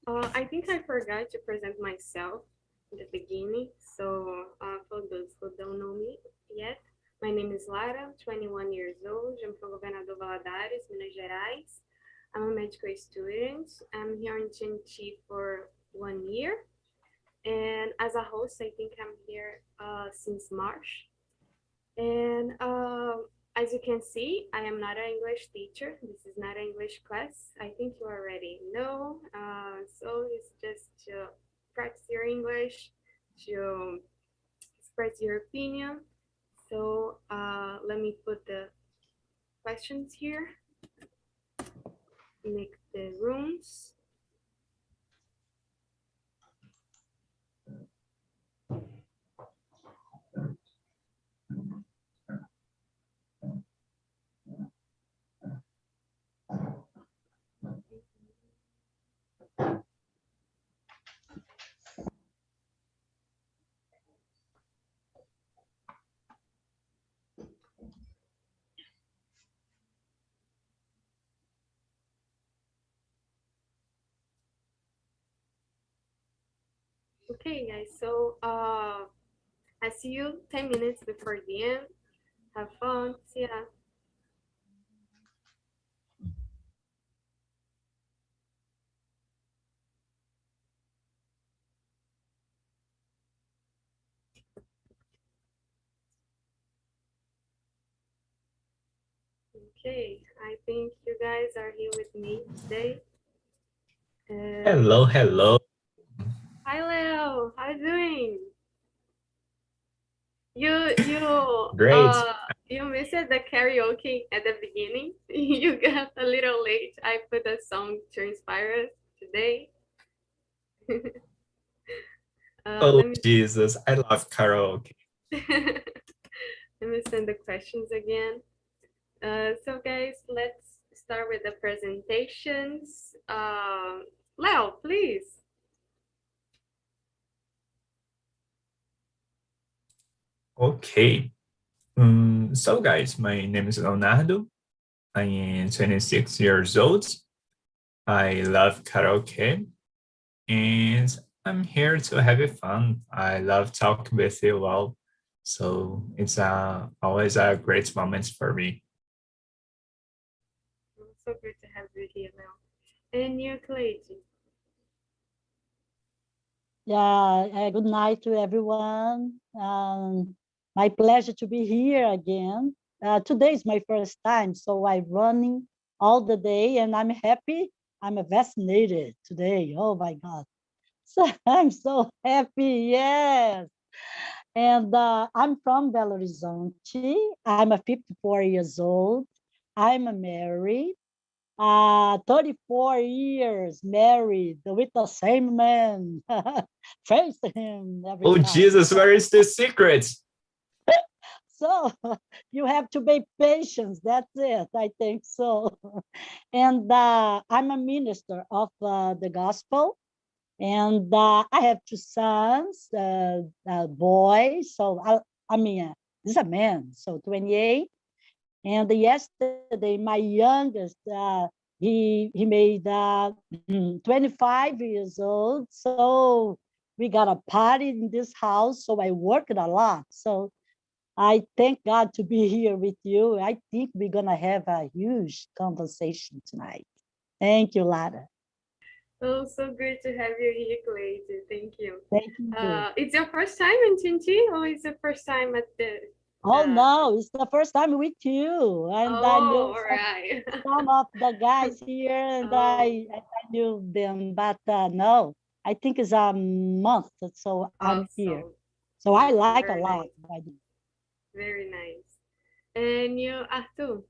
I think I forgot to present myself in the beginning. So, for those who don't know me yet, my name is Lara, 21 years old. I'm from Governador Valadares, Minas Gerais. I'm a medical student. I'm here in TNT for 1 year. And as a host, I think I'm here since March. And as you can see, I am not an English teacher. This is not an English class. I think you already know. So it's just to practice your English, to express your opinion. So let me put the questions here, make the rooms. Okay, guys, so I see you 10 minutes before the end. Have fun. See ya. Okay, I think you guys are here with me today. Hello, hello. Hi, Leo. How you doing? You Great. you missed the karaoke at the beginning. You got a little late. I put a song to inspire us today. Oh, Let me Jesus, I love karaoke. let me send the questions again. So guys, let's start with the presentations. Leo, please. Okay. So guys, my name is Leonardo. I am 26 years old. I love karaoke and I'm here to have fun. I love talking with you all. So it's always a great moment for me. So good to have you here, Leo. And you, Cleide. Yeah, good night to everyone. My pleasure to be here again. Today is my first time, so I'm running all the day and I'm happy. I'm vaccinated today. Oh my God. So I'm so happy. Yes. And I'm from Belo Horizonte. I'm a 54 years old. I'm married. 34 years married with the same man. Face him every Oh, time. Jesus, where is the secret? So you have to be patient. That's it. I think so. And I'm a minister of the gospel. And I have two sons, boys. So this is a man, so 28. And yesterday, my youngest, he made 25 years old. So we got a party in this house. So I worked a lot. So I thank God to be here with you. I think we're gonna have a huge conversation tonight. Thank you, Lara. Oh, so good to have you here, Cleide. Thank you. Thank you. It's your first time in TNT or is it first time at the Oh uh no, it's the first time with you. And I oh, know all right. some of the guys here and Oh, I knew them, but no, I think it's a month. So I'm here. awesome. So I like Awesome. a Very lot. nice. Very nice. And you, Arthur?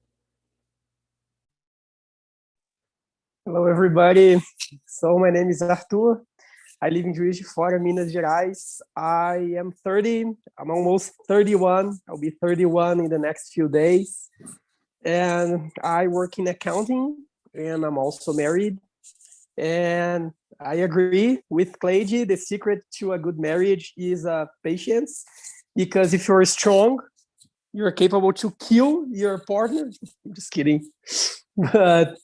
Hello, everybody. So my name is Arthur. I live in Juiz de Fora, Minas Gerais. I am 30. I'm almost 31. I'll be 31 in the next few days. And I work in accounting, and I'm also married. And I agree with Cleide. The secret to a good marriage is patience, because if you're strong, you're capable to kill your partner. I'm just kidding. But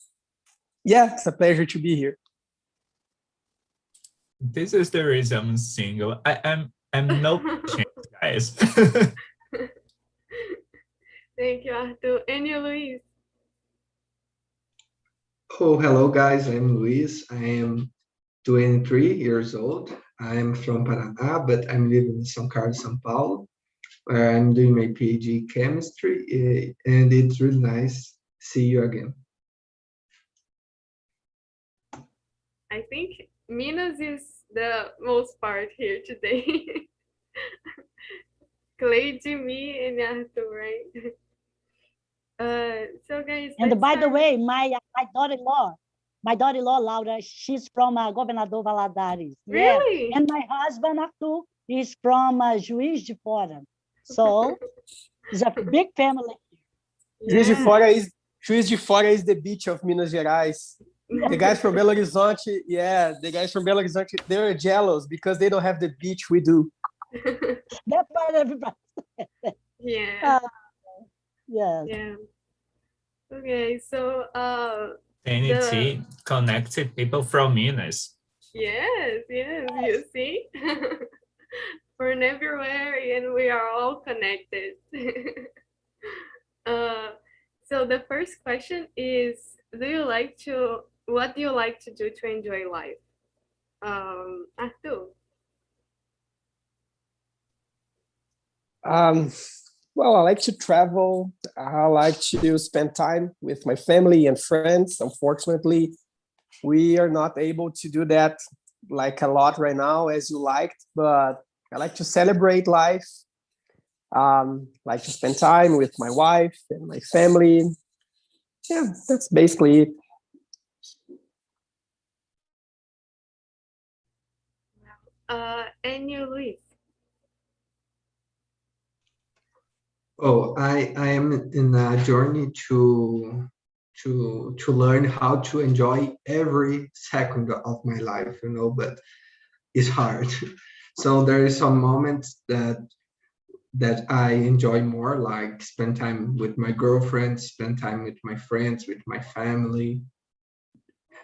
yeah, it's a pleasure to be here. This is the reason I'm single. I'm no chance, guys. Thank you, Arthur. And you, Luis? Oh, hello guys, I'm Luis. I am 23 years old. I'm from Paraná, but I'm living in São Carlos, São Paulo, where I'm doing my PhD chemistry, and it's really nice to see you again. I think Minas is the most part here today. Cleide, me, and Arthur, right? So guys, And let's by the start. way, my daughter-in-law, Laura, she's from Governador Valadares. Yeah. Really? And my husband, Arthur, is from Juiz de Fora. So it's a big family. Juiz de Yeah. Fora is the beach of Minas Gerais. The guys from Belo Horizonte, they're jealous because they don't have the beach we do. That's why everybody. Yeah. Yes. Yeah. Okay, so TNT connected people from Minas. yes, you see? From everywhere and we are all connected. So the first question is, what do you like to do to enjoy life? Arthur. Well, I like to travel. I like to spend time with my family and friends. Unfortunately, we are not able to do that like a lot right now as you liked, but I like to celebrate life. Like to spend time with my wife and my family. Yeah, that's basically it. And you, Luis. Oh, I am in a journey to learn how to enjoy every second of my life, but it's hard. So there is some moments that I enjoy more, like spend time with my girlfriend, spend time with my friends, with my family.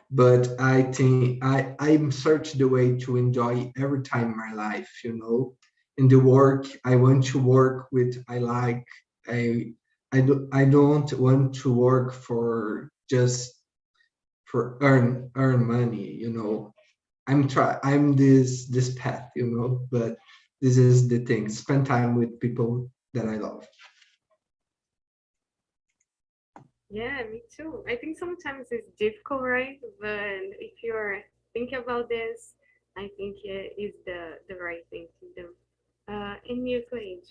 But I think I'm search the way to enjoy every time in my life, In the work, I want to work with I like. I don't want to work for just for earn money, I'm this path, but this is the thing. Spend time with people that I love. Yeah, me too. I think sometimes it's difficult, right? But if you're thinking about this, I think it is the right thing to do. And you, Cleide.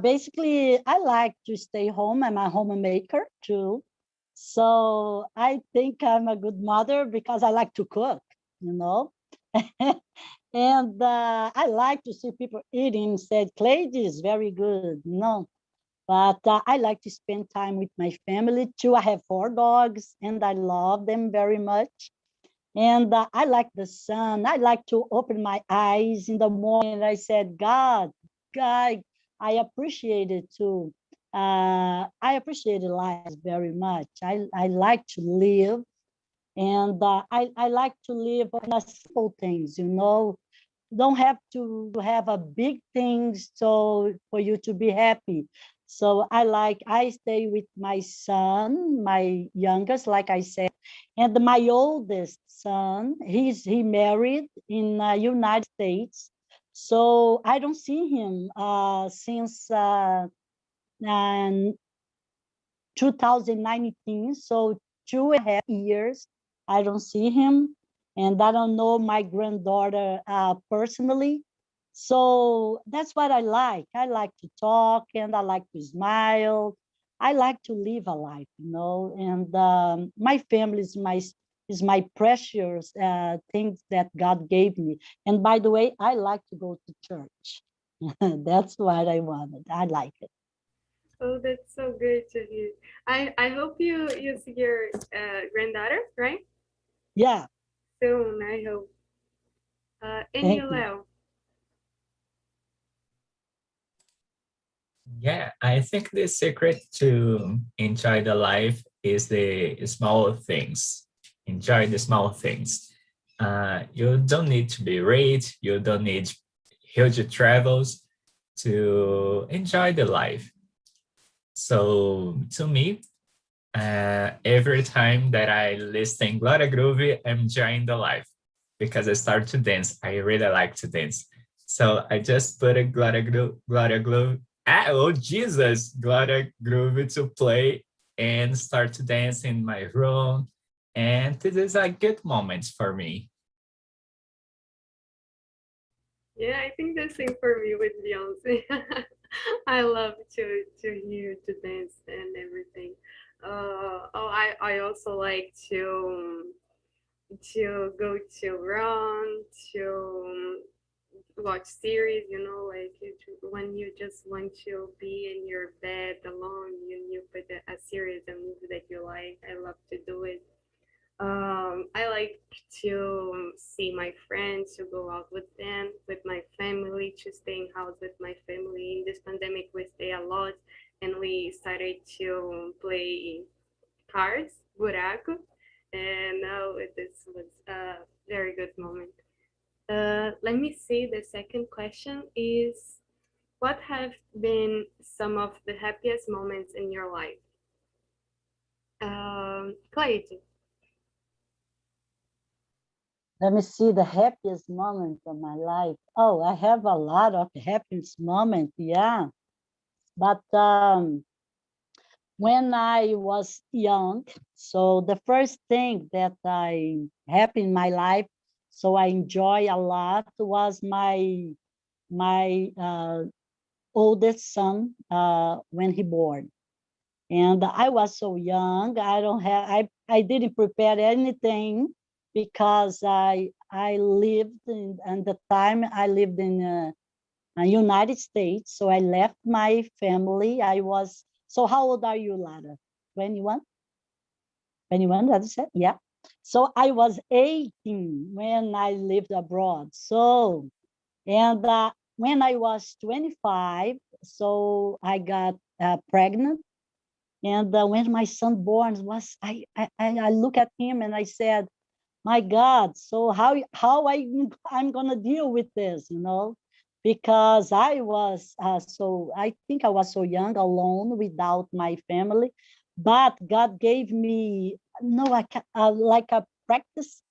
Basically, I like to stay home. I'm a homemaker too. So I think I'm a good mother because I like to cook, And I like to see people eating, said, Cleide is very good, But I like to spend time with my family too. I have 4 dogs and I love them very much. And I like the sun. I like to open my eyes in the morning. And I said, God, I appreciate it too. I appreciate life very much. I like to live. And I like to live on the simple things, don't have to have a big things so for you to be happy. So I stay with my son, my youngest, like I said, and my oldest son, he married in United States. So I don't see him since 2019. So 2.5 years, I don't see him. And I don't know my granddaughter personally. So that's what I like. I like to talk and I like to smile. I like to live a life, and my family is my precious things that God gave me. And by the way, I like to go to church. That's what I wanted. I like it. Oh, that's so good to hear. I hope you see your granddaughter, right? Yeah. Soon, I hope. And Thank you, you. Leo. Yeah, I think the secret to enjoy the life is the small things. Enjoy the small things. You don't need to be rich. You don't need huge travels to enjoy the life. So to me, every time that I listen Glória Groove, I'm enjoying the life because I start to dance. I really like to dance. So I just put a Glória Groove. Oh Jesus, Glória Groove to play and start to dance in my room. And this is a good moment for me. Yeah, I think the same for me with Beyonce. I love to hear to dance and everything. I also like to go to run, to watch series, you know, like when you just want to be in your bed alone, you put a series, a movie that you like. I love to do it. I like to see my friends, to go out with them, with my family, to stay in house with my family. In this pandemic, we stay a lot, and we started to play cards, buraco, and now this was a very good moment. Let me see. The second question is, what have been some of the happiest moments in your life? Clayton. Let me see the happiest moment of my life. Oh, I have a lot of happiest moments, yeah. But when I was young, so the first thing that I happened in my life, so I enjoy a lot, was my oldest son when he born. And I was so young, I didn't prepare anything because I lived at the time I lived in United States. So I left my family. So how old are you, Lara? 21? 21, that's it? Yeah. So I was 18 when I lived abroad. So, and when I was 25, so I got pregnant. And when my son born I look at him and I said, my God, so I'm gonna deal with this, you know, because I think I was so young, alone, without my family, but God gave me like a practice.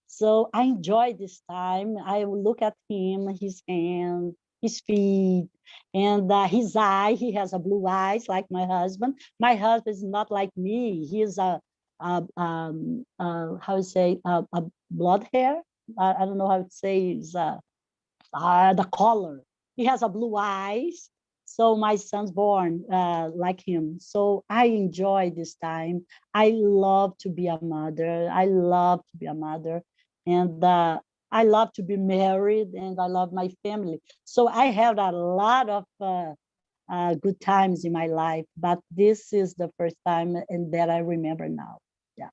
So I enjoy this time. I will look at him, his hand, his feet, and his eye. He has a blue eyes like my husband. My husband is not like me. He is how to say a blood hair. I don't know how to say is the color. He has a blue eyes. So my son's born like him. So I enjoy this time. I love to be a mother. I love to be a mother. And I love to be married, and I love my family. So I had a lot of good times in my life, but this is the first time and that I remember now. Yeah.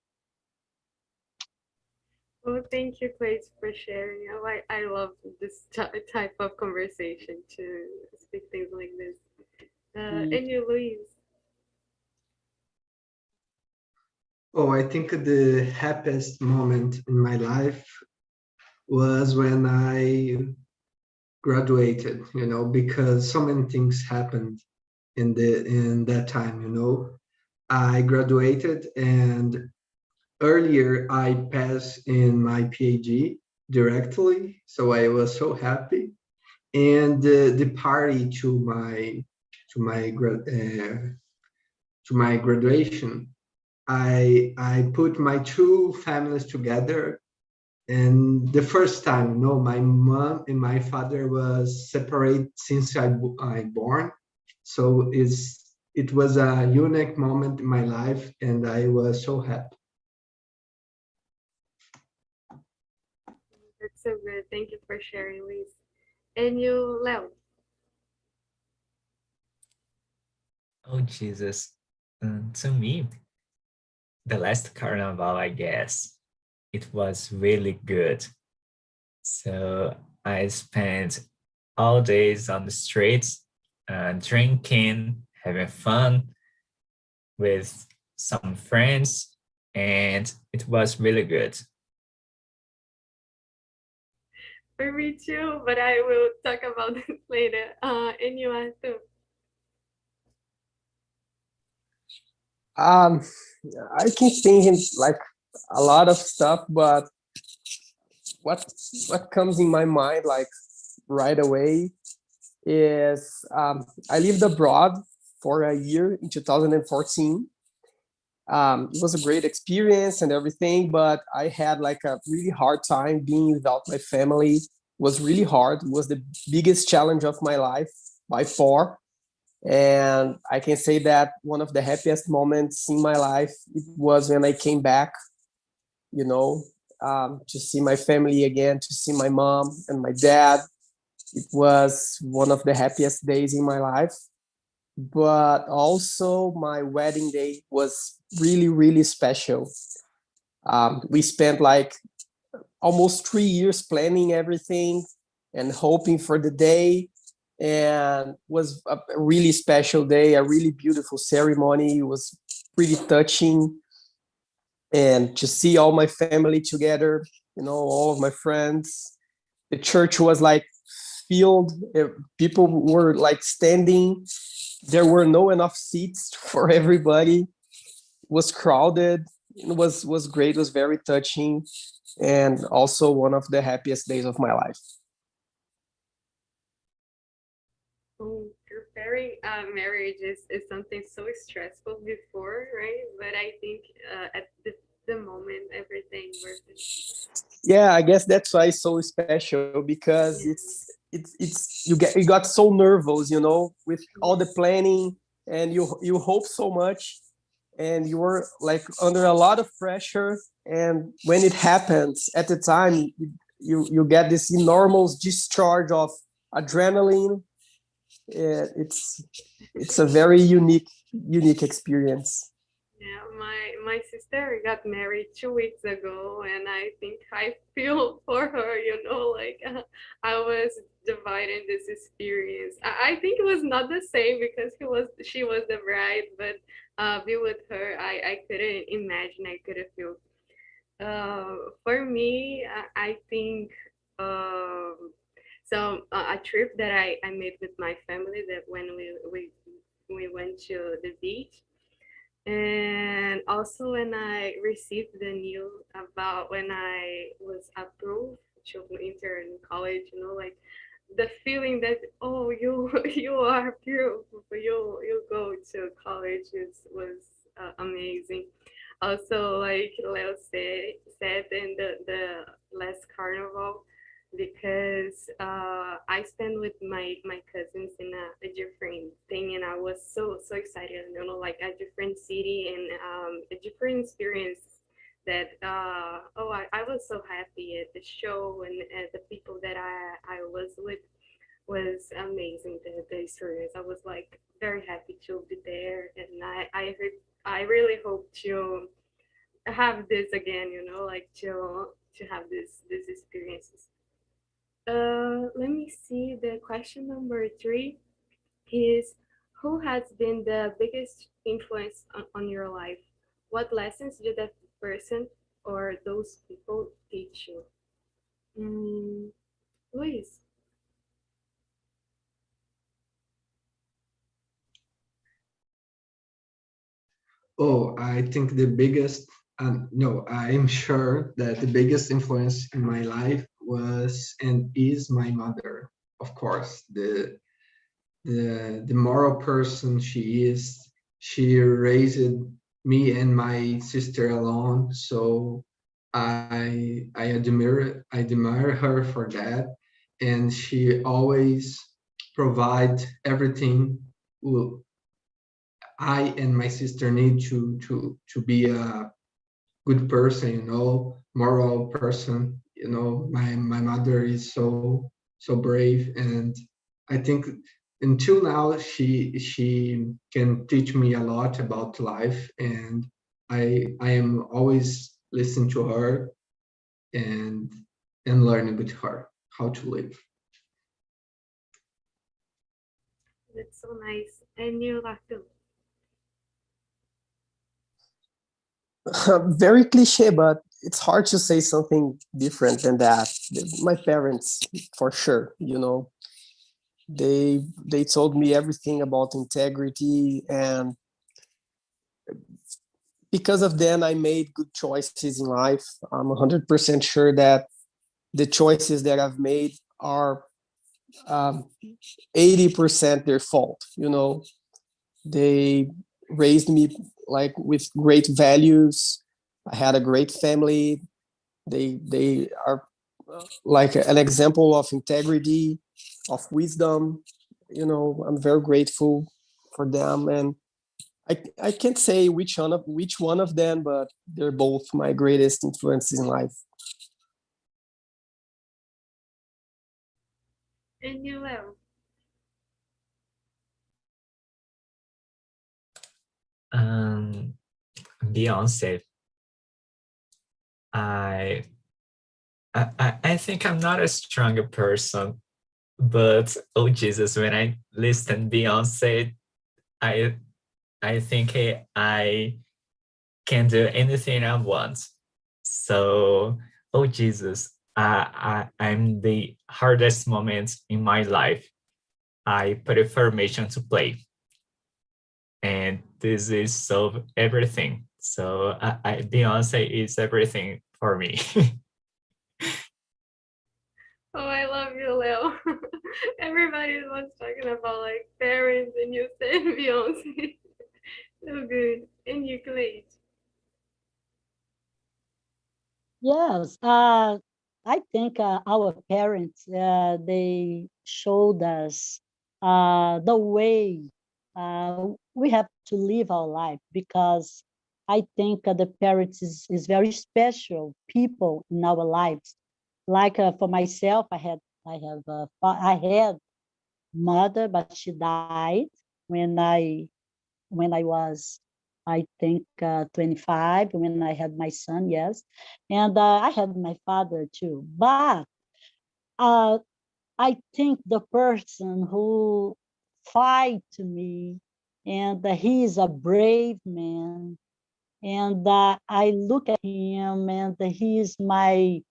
Well, thank you, Clay, for sharing. I love this type of conversation to speak things like this. And you, Louise. Oh, I think the happiest moment in my life was when I graduated, you know, because so many things happened in that time, you know. I graduated, and earlier I passed in my PhD directly, so I was so happy. And the party to my graduation, I put my two families together. And the first time, you know, my mom and my father was separate since I born. So it was a unique moment in my life, and I was so happy. That's so good. Thank you for sharing, Louise. And you, Leo. Oh, Jesus. To me, the last carnival, I guess, it was really good. So I spent all days on the streets, drinking, having fun with some friends. and it was really good. For me too, but I will talk about this later. And you, Arthur? I can think in like a lot of stuff, but what comes in my mind like right away is I lived abroad for a year in 2014. It was a great experience and everything, but I had like a really hard time being without my family. It was really hard. It was the biggest challenge of my life by far. And I can say that one of the happiest moments in my life it was when I came back, you know, to see my family again, to see my mom and my dad. It was one of the happiest days in my life. But also my wedding day was really, really special. We spent like almost 3 years planning everything and hoping for the day, and was a really special day, a really beautiful ceremony. It was pretty touching, and to see all my family together, all of my friends. The church was like filled. People were like standing. There were no enough seats for everybody. It was crowded. It was great. It was very touching, and also one of the happiest days of my life. Preparing marriage is something so stressful before, right? But I think at the moment, everything worth it. Yeah, I guess that's why it's so special, because Yeah. it's you got so nervous, with all the planning, and you hope so much, and you were like under a lot of pressure, and when it happens at the time, you get this enormous discharge of adrenaline. It's a very unique experience. Yeah, my sister got married 2 weeks ago, and I think I feel for her. Like I was dividing this experience. I think it was not the same because she was the bride, but be with her, I couldn't imagine. I couldn't feel. For me, I think a trip that I made with my family, that when we went to the beach, and also when I received the news about when I was approved to enter in college, like the feeling that, oh, you you are beautiful, you go to college was amazing. Also, like Leo said in the last carnival, because I spent with my cousins in a different thing, and I was so excited, like a different city and a different experience. That I was so happy at the show, and the people that I was with was amazing. The experience, I was like very happy to be there, and I really hope to have this again, like to have these experiences. Let me see. The question number 3 is, who has been the biggest influence on your life? What lessons did that person or those people teach you? Luis. Oh, I think the biggest, no, I'm sure that the biggest influence in my life was and is my mother. Of course, the moral person she is. She raised me and my sister alone, so I admire her for that, and she always provide everything I and my sister need to be a good person, moral person. My mother is so brave, and I think until now she can teach me a lot about life, and I am always listening to her and learning with her how to live. That's so nice. And you, Rafael? Very cliche, but it's hard to say something different than that. My parents, for sure, they told me everything about integrity, and because of them, I made good choices in life. I'm 100% sure that the choices that I've made are 80% their fault. They raised me like with great values. I had a great family. They are like an example of integrity, of wisdom. I'm very grateful for them, and I can't say which one of them, but they're both my greatest influences in life. And you, Leo? Beyonce. I think I'm not a stronger person, but oh Jesus, when I listen Beyonce, I think I can do anything I want. So, oh Jesus, I'm the hardest moment in my life. I put information to play, and this is so everything. So Beyonce is everything for me. Oh, I love you, Leo. Everybody was talking about like parents, and you said Beyonce. So good. And you, Clay. Yes, I think our parents they showed us the way we have to live our life, because I think the parents is very special people in our lives. Like for myself, I had mother, but she died when I was, I think, 25, when I had my son, yes. And I had my father too. But uh, I think the person who fight to me, and he is a brave man, and I look at him, and he's the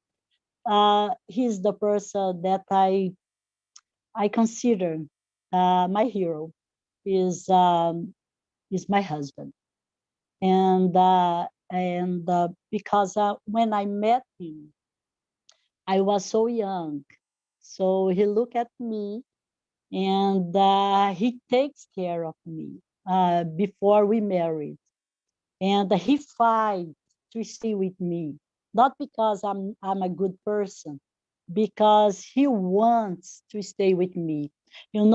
person that I consider my hero, is is my husband. And because when I met him, I was so young. So he looked at me, and he takes care of me before we married. And he fight to stay with me, not because I'm a good person, because he wants to stay with me. When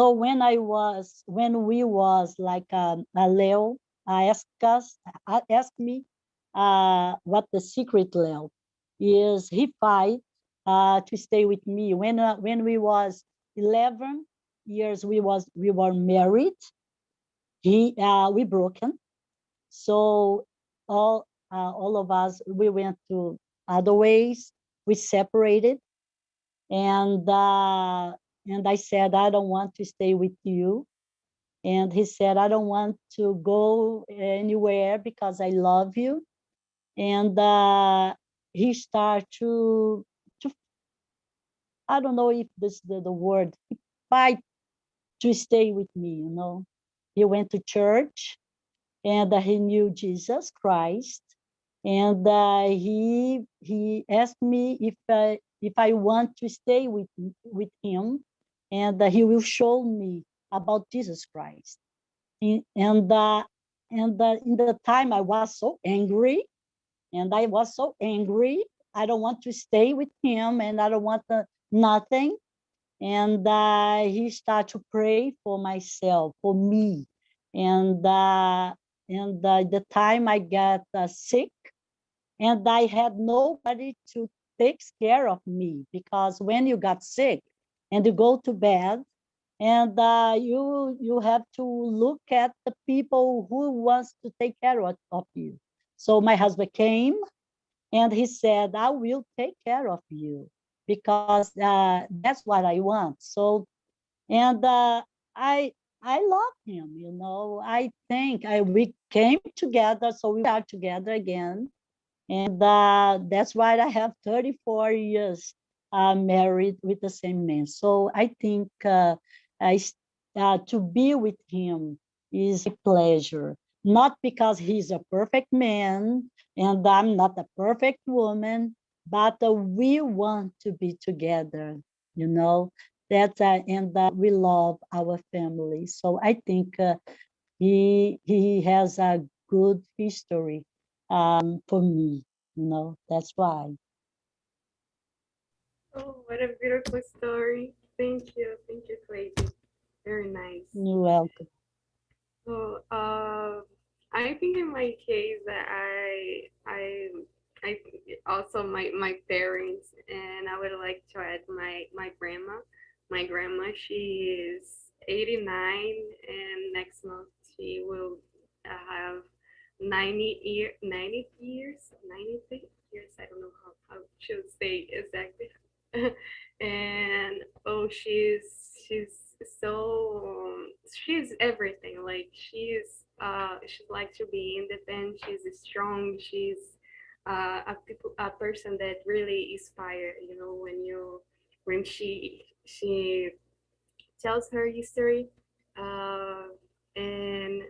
we was like a Leo, asked me what the secret, Leo, is. He fight to stay with me when we was 11 years. We were married. We broken. So all of us, we went to other ways. We separated, and I said, I don't want to stay with you. And he said, I don't want to go anywhere because I love you. And he started to I don't know if this the word, fight to stay with me. He went to church, and he knew Jesus Christ, and he asked me if I want to stay with him, and he will show me about Jesus Christ. And in the time I was so angry, I don't want to stay with him, and I don't want nothing. And he started to pray for myself, for me. And the time I got sick, and I had nobody to take care of me, because when you got sick and you go to bed, and you have to look at the people who wants to take care of you. So my husband came, and he said, I will take care of you, because that's what I want. So, and I I love him, you know. I think we came together, so we are together again. And that's why I have 34 years married with the same man. So I think to be with him is a pleasure, not because he's a perfect man and I'm not a perfect woman, but we want to be together, you know. And we love our family. So I think he has a good history for me, you know. That's why. Oh, what a beautiful story. Thank you, Clayton. Very nice. You're welcome. So, I think in my case that I also my parents, and I would like to add my grandma. My grandma, she is 89, and next month she will have 90 years, 93 years. I don't know how to say exactly. And oh, she's so she's everything. Like she's like to be independent. She's strong. She's a person that really inspire. You know, when she tells her history, and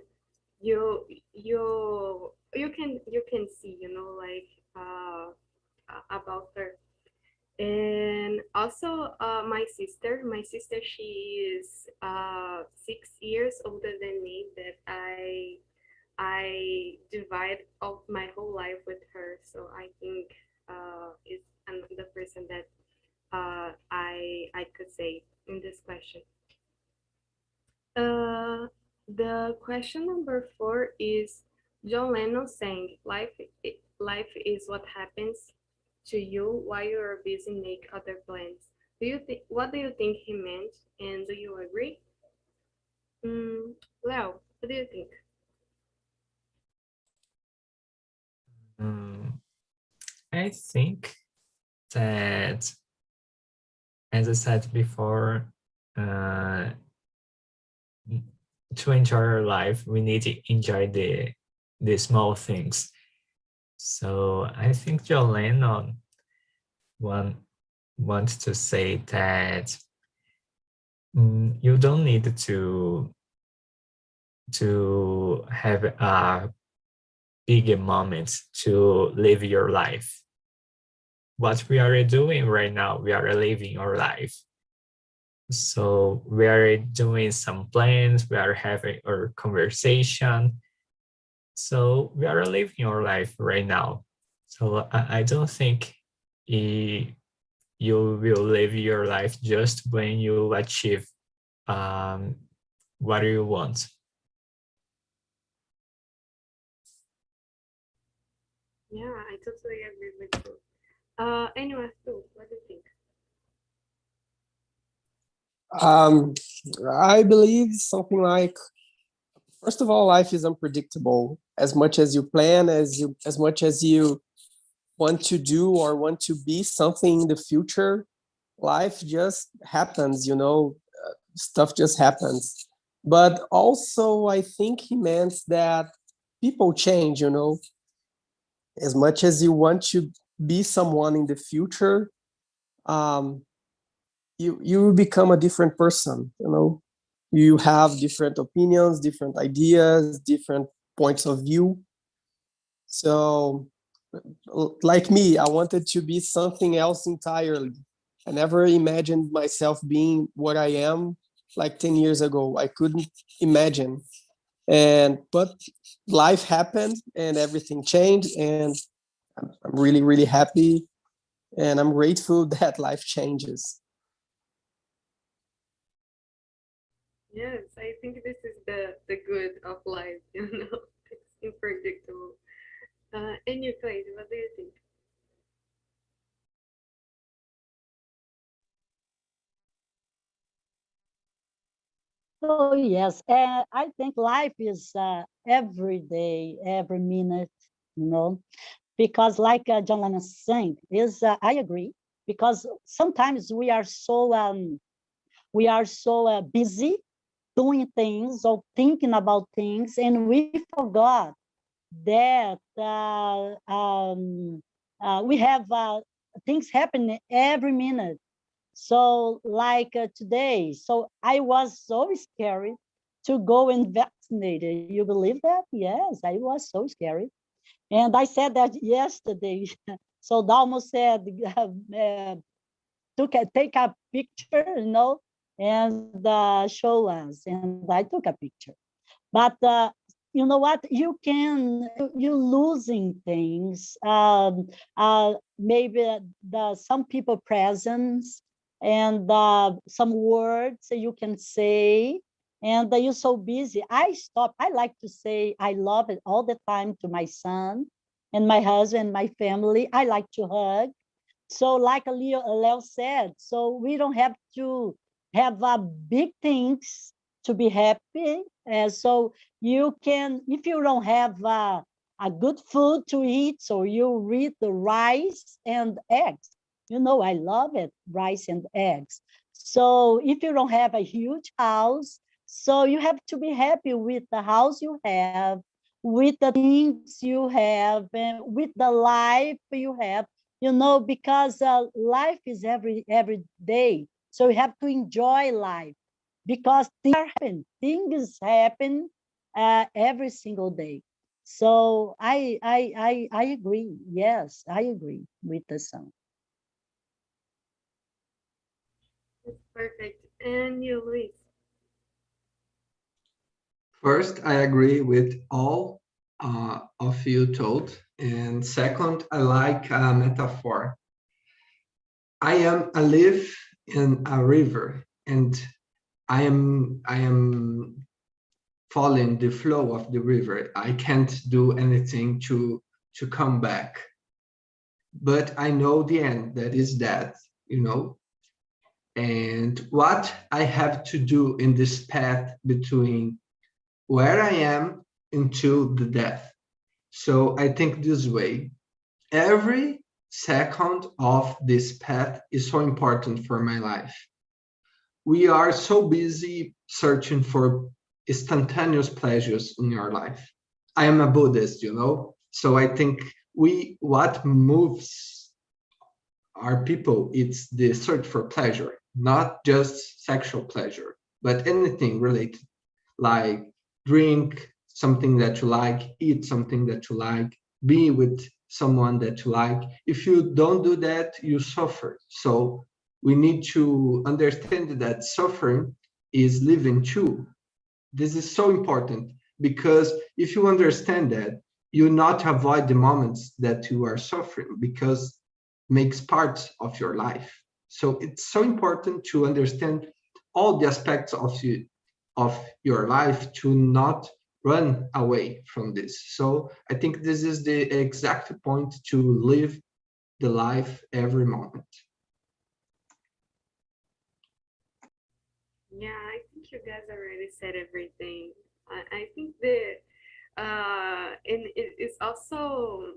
you you can see, you know, like about her. And also my sister, she is 6 years older than me, that I divide of my whole life with her. So I think is the person that I could say in this question. uh the question number 4 is John Lennon saying life is what happens to you while you're busy make other plans. What do you think he meant, and do you agree? Leo, what do you think? Mm, I think that, as I said before, uh, to enjoy our life, we need to enjoy the small things. So I think John Lennon wants to say that you don't need to have a big moment to live your life. What we are doing right now, we are living our life. So we are doing some plans, we are having our conversation. So we are living our life right now. So I don't think you will live your life just when you achieve what you want. Yeah, I totally agree with you. Anyway, Stu, what do you think? I believe something like, first of all, life is unpredictable. As much as you plan, as much as you want to do or want to be something in the future, life just happens, you know, stuff just happens. But also, I think he meant that people change, you know, as much as you want to be someone in the future, um, you will become a different person, you know. You have different opinions, different ideas, different points of view. So like me, I wanted to be something else entirely. I never imagined myself being what I am like 10 years ago. I couldn't imagine. But life happened and everything changed, and I'm really, really happy, and I'm grateful that life changes. Yes, I think this is the good of life, you know. It's unpredictable. And you, Clay, what do you think? So yes, I think life is every day, every minute, you know, because like John Lennon saying, I agree, because sometimes we are so busy doing things or thinking about things, and we forgot that we have things happening every minute. So like today, so I was so scared to go and vaccinate. You believe that? Yes, I was so scared. And I said that yesterday. So Dalmo said, take a picture, and show us. And I took a picture. But you know what? You're losing things. Maybe some people presence and some words you can say, and you're so busy. I like to say I love it all the time to my son and my husband, my family. I like to hug. So like Leo said, so we don't have to have big things to be happy. So you can, if you don't have a good food to eat, so you eat the rice and eggs. I love it, rice and eggs. So if you don't have a huge house, so you have to be happy with the house you have, with the things you have, and with the life you have, because life is every day. So you have to enjoy life because things happen every single day. So I agree. Yes, I agree with the song. Perfect. And you, Luis? First, I agree with all of you told. And second, I like a metaphor. I live in a river, and I am following the flow of the river. I can't do anything to come back. But I know the end, that is death, And what I have to do in this path between where I am until the death. So I think this way, every second of this path is so important for my life. We are so busy searching for instantaneous pleasures in our life. I am a Buddhist, so I think what moves our people, it's the search for pleasure, not just sexual pleasure, but anything related, like drink something that you like, eat something that you like, be with someone that you like. If you don't do that, you suffer. So we need to understand that suffering is living too. This is so important, because if you understand that, you not avoid the moments that you are suffering, because makes part of your life. So it's so important to understand all the aspects of your life, to not run away from this. So I think this is the exact point, to live the life every moment. Yeah, I think you guys already said everything. I think that and it's also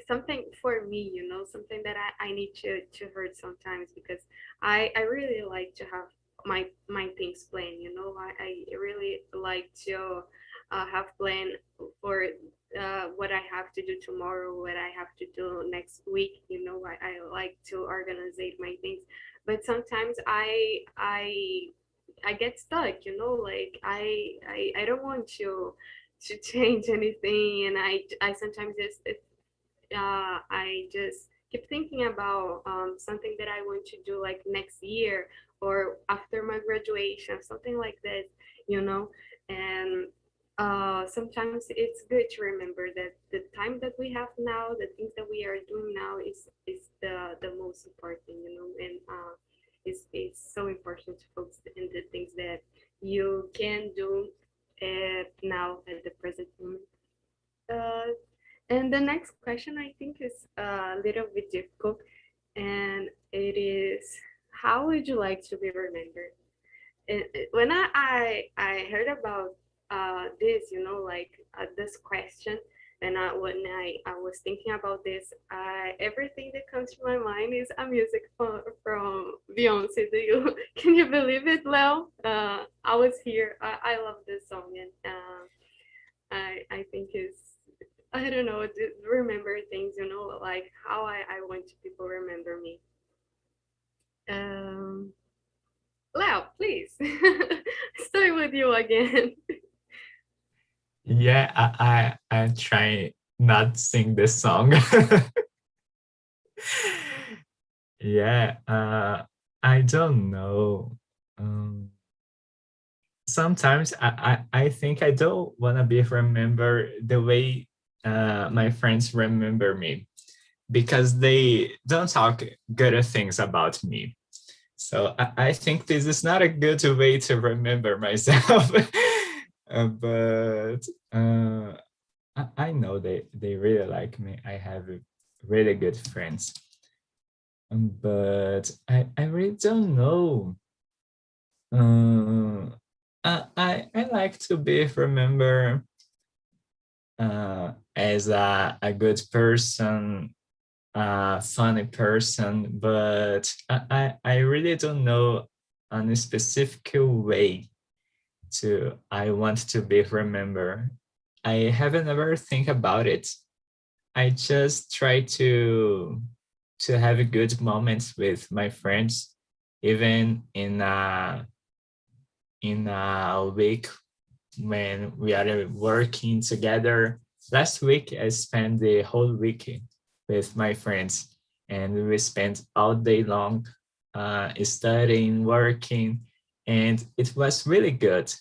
something for me, something that I need to heard sometimes, because I really like to have my things planned, I really like to have plan for what I have to do tomorrow, what I have to do next week, I like to organize my things, but sometimes I get stuck, like I don't want to change anything, and I sometimes just I just keep thinking about something that I want to do like next year or after my graduation, something like that, and sometimes it's good to remember that the time that we have now, the things that we are doing now is the most important, and it's so important to focus in the things that you can do now at the present moment. Uh, and the next question I think is a little bit difficult, and it is, how would you like to be remembered? When I heard about this, like this question, And when I was thinking about this, everything that comes to my mind is a music from Beyonce. Can you believe it, Leo? I was here. I love this song, and I think it's, I don't know, to remember things, like how I want people remember me. Leo, please, start with you again. Yeah, I try not sing this song. Yeah, I don't know. Sometimes I think I don't want to be remembered the way my friends remember me, because they don't talk good things about me. So I think this is not a good way to remember myself. But I know they really like me. I have really good friends. But I really don't know. I like to be remembered as a good person, a funny person, but I really don't know on a specific way I want to be remembered. I haven't ever think about it. I just try to have good moments with my friends, even in a week when we are working together. Last week, I spent the whole week with my friends, and we spent all day long studying, working, and it was really good.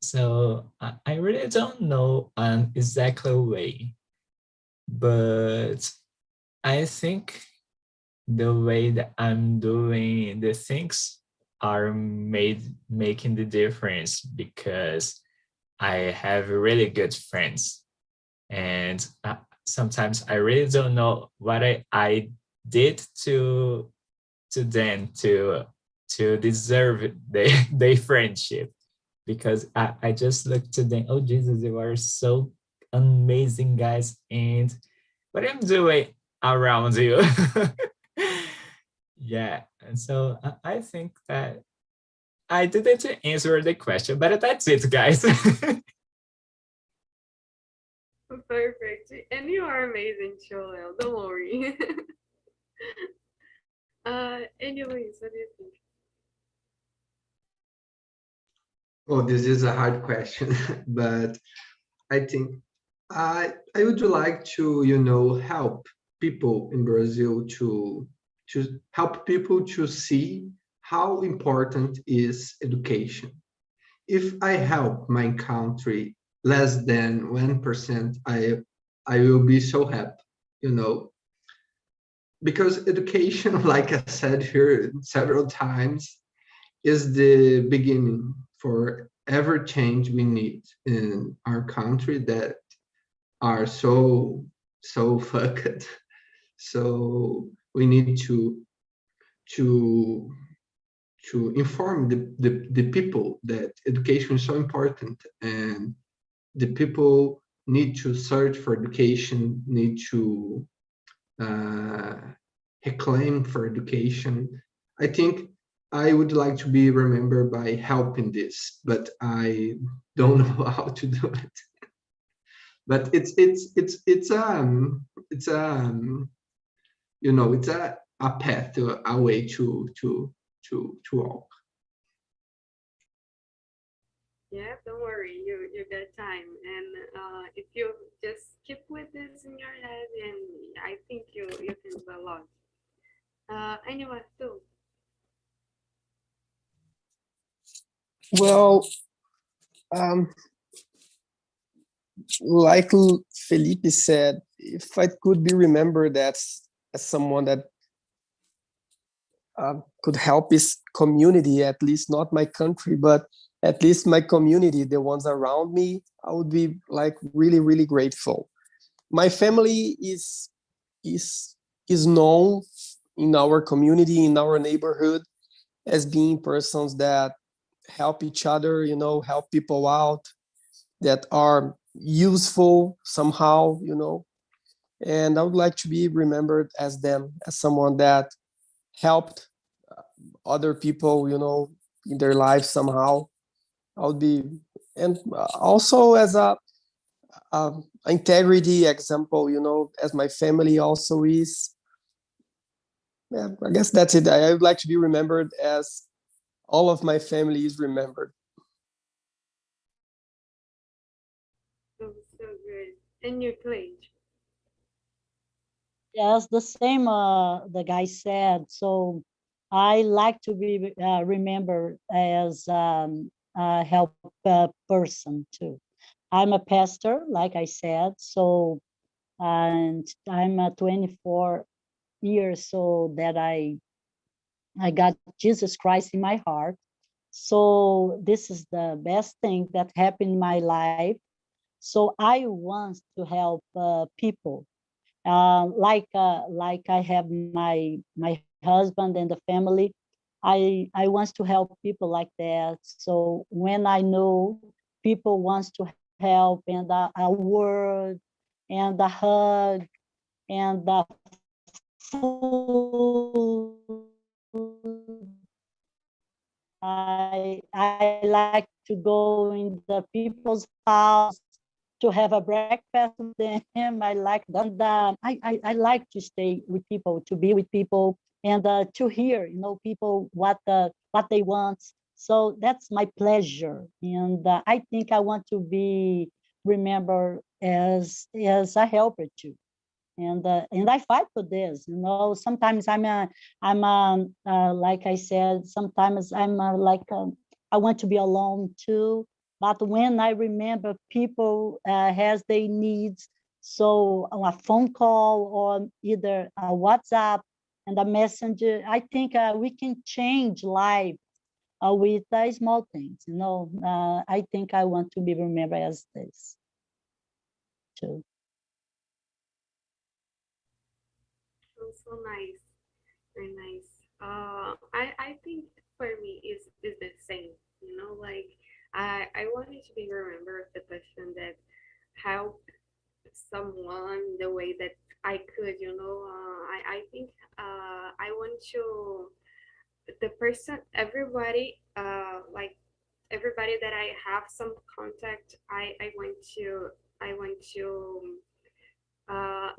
So I really don't know an exact way, but I think the way that I'm doing the things are making the difference, because I have really good friends, and sometimes I really don't know what I did to them to deserve their friendship, because I just look to them, oh Jesus, you are so amazing guys, and what I'm doing around you. Yeah, and so I think that I didn't answer the question, but that's it, guys. Perfect. And you are amazing, Leo. Don't worry. Anyways, what do you think? Oh, this is a hard question, but I think I would like to, help people in Brazil to help people to see how important is education. If I help my country less than 1%, I will be so happy, because education, like I said here several times, is the beginning for every change we need in our country that are so fucked. So we need to inform the people that education is so important, and the people need to search for education, need to reclaim for education. I think I would like to be remembered by helping this, but I don't know how to do it. But it's a path, a way to walk. Yeah, don't worry, you got time. And if you just keep with this in your head, and I think you can do a lot. Anyway, too. Well, like Felipe said, if I could be remembered as someone that could help his community, at least not my country, but at least my community, the ones around me, I would be like really, really grateful. My family is known in our community, in our neighborhood, as being persons that help each other, help people out. that are useful somehow, you know, and I would like to be remembered as them, as someone that helped other people, you know, in their lives somehow. I would be, and also as a integrity example, you know, as my family also is. Yeah, I guess that's it. I would like to be remembered as all of my family is remembered. So good. And your page. Yes, the same the guy said. So I like to be remembered as a help person too. I'm a pastor, like I said. So and I'm 24 years old that I got Jesus Christ in my heart. So this is the best thing that happened in my life. So I want to help people like I have my husband and the family. I want to help people like that. So when I know people wants to help and a word and a hug and a food, I like to go in the people's house to have a breakfast with them. I like that. And I like to stay with people, to be with people, and to hear, you know, people what they want. So that's my pleasure, and I think I want to be remembered as a helper too. And I fight for this. You know, sometimes like I said, sometimes I'm I want to be alone too. But when I remember people has their needs, so a phone call or either a WhatsApp and a messenger, I think we can change life with small things. You know, I think I want to be remembered as this too. So nice. Very nice. I think for me is the same. You know, like I wanted to be remembered the person that helped someone the way that I could. You know, I think I want to the person everybody like everybody that I have some contact. I want to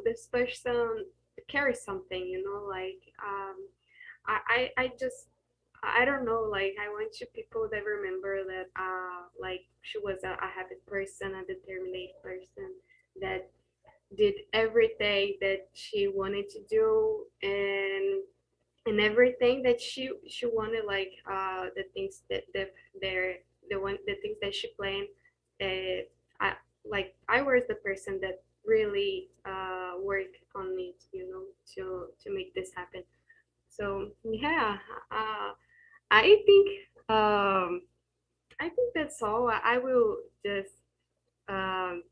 this person carry something. You know, like I just I don't know, like I want to people that remember that like she was a happy person, a determined person that did everything that she wanted to do and everything that she wanted, like the things that they're the one the things that she planned. I like I was the person that really worked on it, you know, to make this happen. So yeah, uh, I think um, I think that's all. I will just um,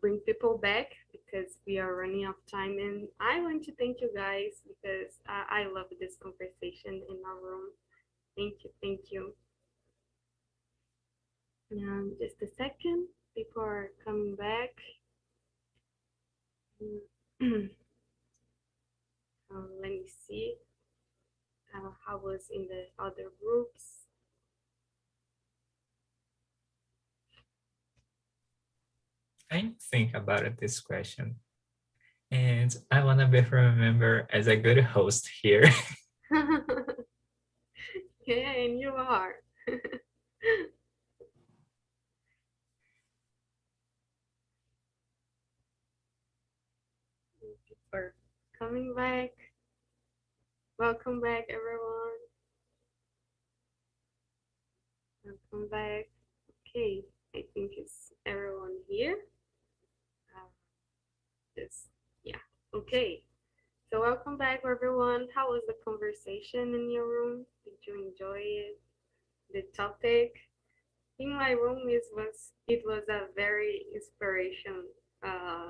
bring people back because we are running out of time, and I want to thank you guys because I love this conversation in our room. Thank you. Just a second, people are coming back. Let me see how was in the other groups. I think about this question, and I want to be remembered as a good host here. Yeah, and you are. For coming back. Welcome back, everyone. Welcome back. Okay, I think it's everyone here. Uh, this, yeah. Okay. So welcome back, everyone. How was the conversation in your room? Did you enjoy it? The topic in my room was a very inspiration uh,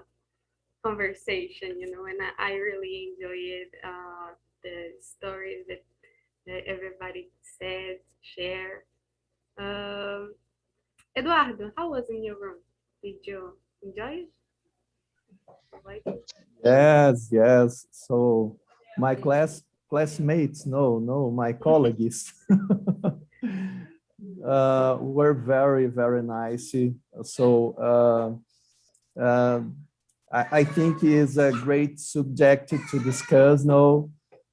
conversation, you know, and I really enjoyed the stories that everybody said, share. Um, Eduardo, how was in your room? Did you enjoy it? Like it? Yes. So my classmates, no, my colleagues were very nice. So I think it's a great subject to discuss, no,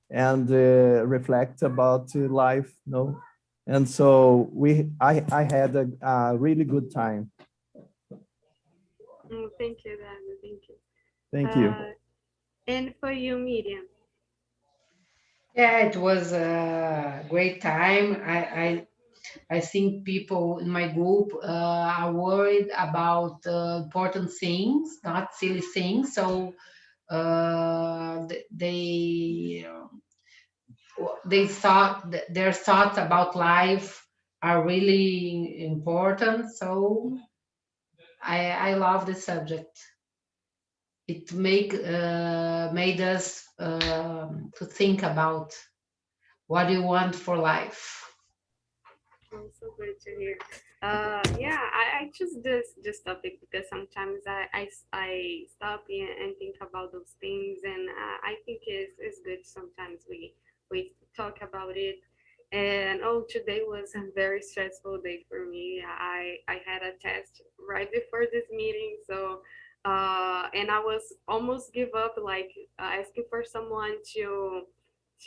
and reflect about life, no. And so I had a really good time. Thank you, Eduardo. Thank you. Thank you. And for you, Miriam? Yeah, it was a great time. I think people in my group are worried about important things, not silly things. So they thought that their thoughts about life are really important. So I love the subject. It made us to think about what do you want for life. So good to hear. Yeah, I choose this topic because sometimes I stop and think about those things, and I think it's good. Sometimes we talk about it. And today was a very stressful day for me. I had a test right before this meeting, so and I was almost give up, like asking for someone to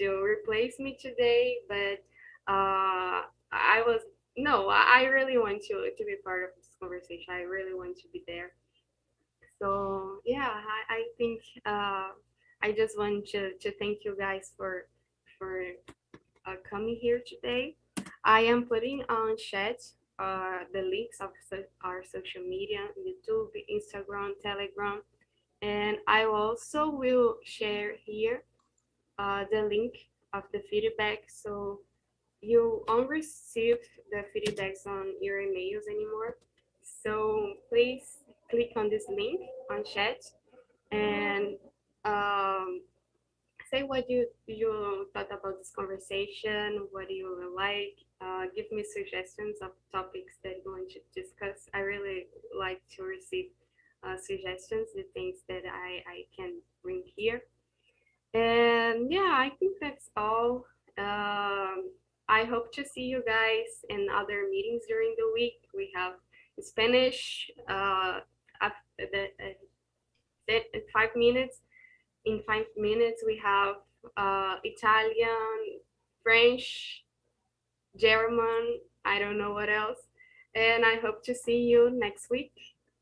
replace me today, but I was no, I really want to be part of this conversation. I really want to be there. So yeah, I think I just want to thank you guys for coming here today. I am putting on chat the links of our social media, YouTube, Instagram, Telegram, and I also will share here the link of the feedback, so you won't receive the feedbacks on your emails anymore. So please click on this link on chat and say what you thought about this conversation, what do you like. Give me suggestions of topics that you want to discuss. I really like to receive suggestions, the things that I can bring here. And yeah, I think that's all. I hope to see you guys in other meetings during the week. We have Spanish after the 5 minutes. In 5 minutes, we have Italian, French, German. I don't know what else. And I hope to see you next week.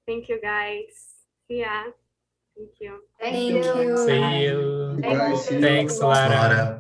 Thank you, guys. See ya. Thank you. Thank you. See you. Bye. See you. Thanks, Lara. Lara.